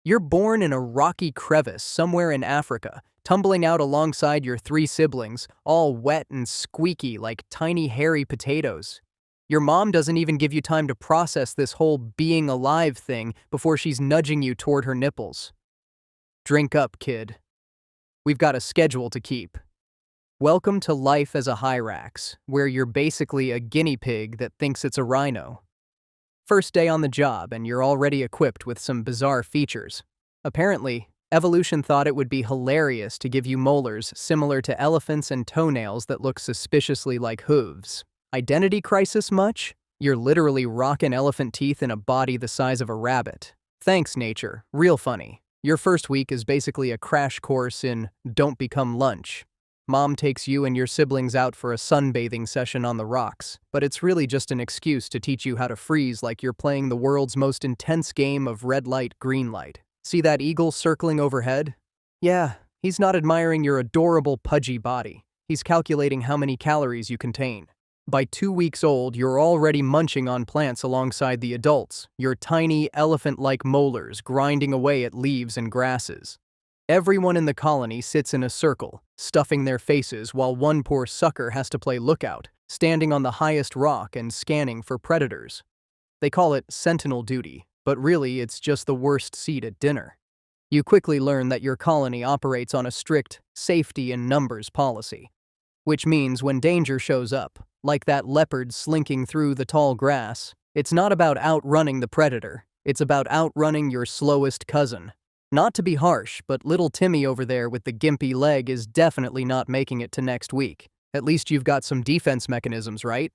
You're born in a rocky crevice somewhere in Africa, tumbling out alongside your three siblings, all wet and squeaky like tiny hairy potatoes. Your mom doesn't even give you time to process this whole being alive thing before she's nudging you toward her nipples. Drink up, kid. We've got a schedule to keep. Welcome to life as a Hyrax, where you're basically a guinea pig that thinks it's a rhino. First day on the job, and you're already equipped with some bizarre features. Apparently, evolution thought it would be hilarious to give you molars similar to elephants and toenails that look suspiciously like hooves. Identity crisis much? You're literally rockin' elephant teeth in a body the size of a rabbit. Thanks, nature. Real funny. Your first week is basically a crash course in don't become lunch. Mom takes you and your siblings out for a sunbathing session on the rocks, but it's really just an excuse to teach you how to freeze like you're playing the world's most intense game of red light, green light. See that eagle circling overhead? Yeah, he's not admiring your adorable pudgy body. He's calculating how many calories you contain. By 2 weeks old, you're already munching on plants alongside the adults, your tiny elephant-like molars grinding away at leaves and grasses. Everyone in the colony sits in a circle, stuffing their faces while one poor sucker has to play lookout, standing on the highest rock and scanning for predators. They call it sentinel duty, but really it's just the worst seat at dinner. You quickly learn that your colony operates on a strict safety in numbers policy, which means when danger shows up, like that leopard slinking through the tall grass, it's not about outrunning the predator, it's about outrunning your slowest cousin. Not to be harsh, but little Timmy over there with the gimpy leg is definitely not making it to next week. At least you've got some defense mechanisms, right?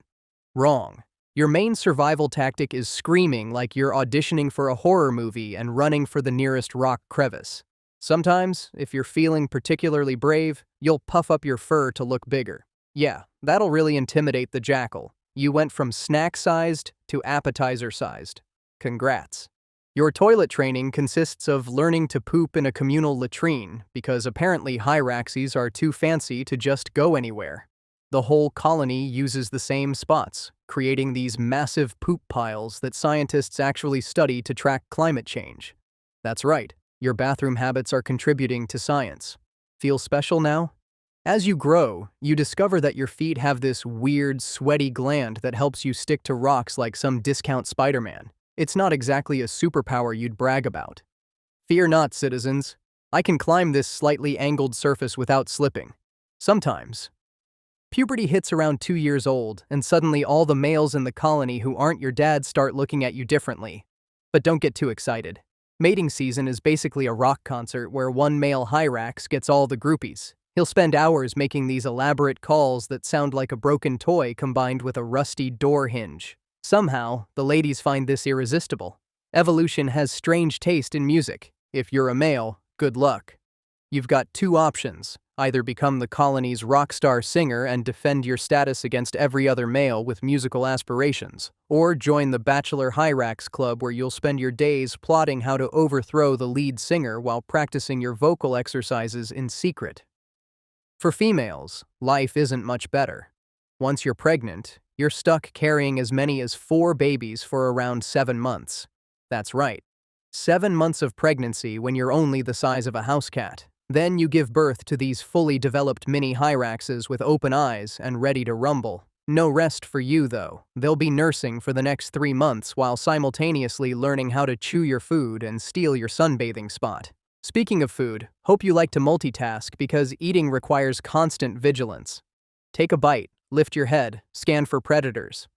Wrong. Your main survival tactic is screaming like you're auditioning for a horror movie and running for the nearest rock crevice. Sometimes, if you're feeling particularly brave, you'll puff up your fur to look bigger. Yeah, that'll really intimidate the jackal. You went from snack-sized to appetizer-sized. Congrats. Your toilet training consists of learning to poop in a communal latrine because apparently Hyraxes are too fancy to just go anywhere. The whole colony uses the same spots, creating these massive poop piles that scientists actually study to track climate change. That's right, your bathroom habits are contributing to science. Feel special now? As you grow, you discover that your feet have this weird, sweaty gland that helps you stick to rocks like some discount Spider-Man. It's not exactly a superpower you'd brag about. Fear not, citizens. I can climb this slightly angled surface without slipping. Sometimes. Puberty hits around 2 years old, and suddenly all the males in the colony who aren't your dad start looking at you differently. But don't get too excited. Mating season is basically a rock concert where one male Hyrax gets all the groupies. He'll spend hours making these elaborate calls that sound like a broken toy combined with a rusty door hinge. Somehow, the ladies find this irresistible. Evolution has strange taste in music. If you're a male, good luck. You've got 2 options. Either become the colony's rock star singer and defend your status against every other male with musical aspirations, or join the Bachelor Hyrax Club where you'll spend your days plotting how to overthrow the lead singer while practicing your vocal exercises in secret. For females, life isn't much better. Once you're pregnant, you're stuck carrying as many as 4 babies for around 7 months. That's right. 7 months of pregnancy when you're only the size of a house cat. Then you give birth to these fully developed mini Hyraxes with open eyes and ready to rumble. No rest for you, though. They'll be nursing for the next 3 months while simultaneously learning how to chew your food and steal your sunbathing spot. Speaking of food, hope you like to multitask because eating requires constant vigilance. Take a bite. Lift your head, scan for predators.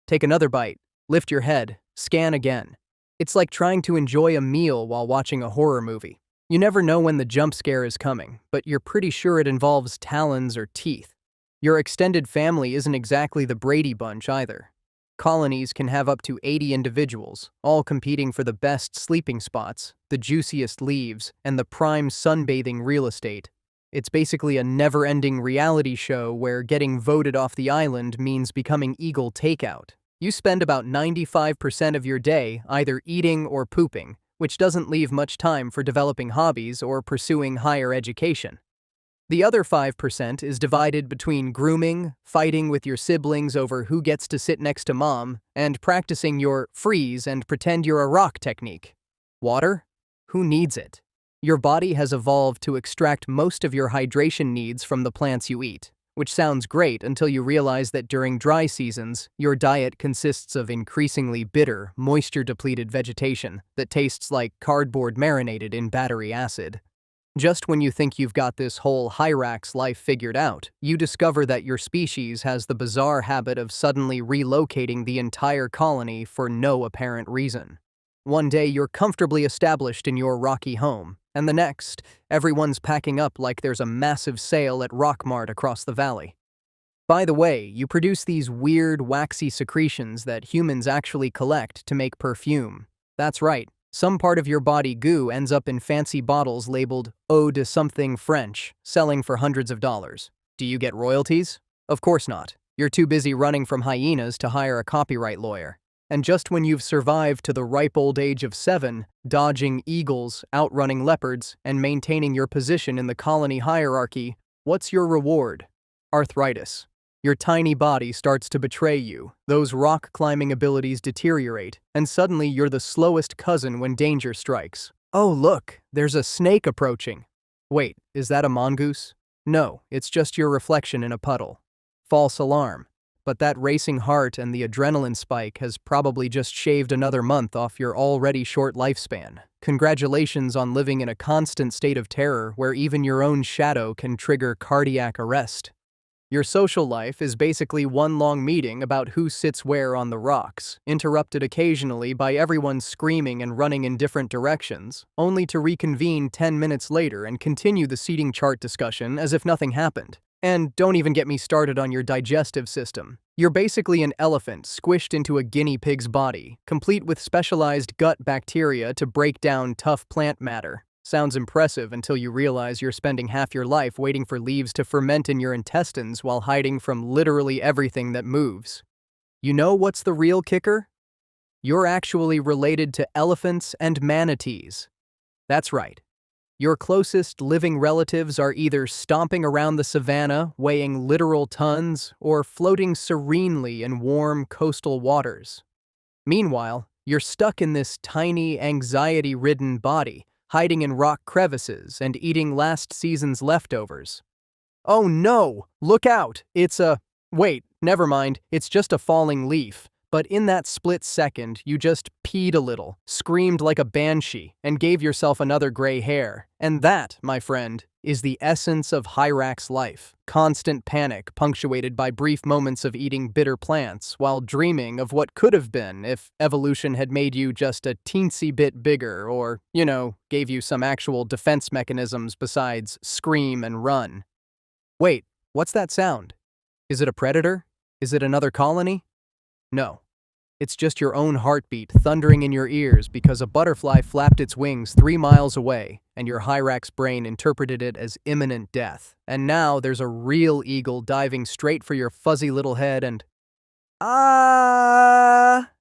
Take another bite, lift your head, scan again. It's like trying to enjoy a meal while watching a horror movie. You never know when the jump scare is coming, but you're pretty sure it involves talons or teeth. Your extended family isn't exactly the Brady Bunch either. Colonies can have up to 80 individuals, all competing for the best sleeping spots, the juiciest leaves, and the prime sunbathing real estate. It's basically a never-ending reality show where getting voted off the island means becoming eagle takeout. You spend about 95% of your day either eating or pooping, which doesn't leave much time for developing hobbies or pursuing higher education. The other 5% is divided between grooming, fighting with your siblings over who gets to sit next to mom, and practicing your freeze and pretend you're a rock technique. Water? Who needs it? Your body has evolved to extract most of your hydration needs from the plants you eat, which sounds great until you realize that during dry seasons, your diet consists of increasingly bitter, moisture-depleted vegetation that tastes like cardboard marinated in battery acid. Just when you think you've got this whole Hyrax life figured out, you discover that your species has the bizarre habit of suddenly relocating the entire colony for no apparent reason. One day you're comfortably established in your rocky home, and the next, everyone's packing up like there's a massive sale at Rockmart across the valley. By the way, you produce these weird, waxy secretions that humans actually collect to make perfume. That's right. Some part of your body goo ends up in fancy bottles labeled Eau de something French, selling for hundreds of dollars. Do you get royalties? Of course not. You're too busy running from hyenas to hire a copyright lawyer. And just when you've survived to the ripe old age of 7, dodging eagles, outrunning leopards, and maintaining your position in the colony hierarchy, what's your reward? Arthritis. Your tiny body starts to betray you, those rock-climbing abilities deteriorate, and suddenly you're the slowest cousin when danger strikes. Oh look, there's a snake approaching. Wait, is that a mongoose? No, it's just your reflection in a puddle. False alarm. But that racing heart and the adrenaline spike has probably just shaved another month off your already short lifespan. Congratulations on living in a constant state of terror where even your own shadow can trigger cardiac arrest. Your social life is basically one long meeting about who sits where on the rocks, interrupted occasionally by everyone screaming and running in different directions, only to reconvene 10 minutes later and continue the seating chart discussion as if nothing happened. And don't even get me started on your digestive system. You're basically an elephant squished into a guinea pig's body, complete with specialized gut bacteria to break down tough plant matter. Sounds impressive until you realize you're spending half your life waiting for leaves to ferment in your intestines while hiding from literally everything that moves. You know what's the real kicker? You're actually related to elephants and manatees. That's right. Your closest living relatives are either stomping around the savannah, weighing literal tons, or floating serenely in warm coastal waters. Meanwhile, you're stuck in this tiny, anxiety-ridden body, hiding in rock crevices and eating last season's leftovers. Oh no! Look out! Wait, never mind, it's just a falling leaf. But in that split second, you just peed a little, screamed like a banshee, and gave yourself another gray hair. And that, my friend, is the essence of Hyrax life. Constant panic punctuated by brief moments of eating bitter plants while dreaming of what could have been if evolution had made you just a teensy bit bigger or, gave you some actual defense mechanisms besides scream and run. Wait, what's that sound? Is it a predator? Is it another colony? No. It's just your own heartbeat thundering in your ears because a butterfly flapped its wings 3 miles away and your Hyrax brain interpreted it as imminent death. And now there's a real eagle diving straight for your fuzzy little head and... Ah!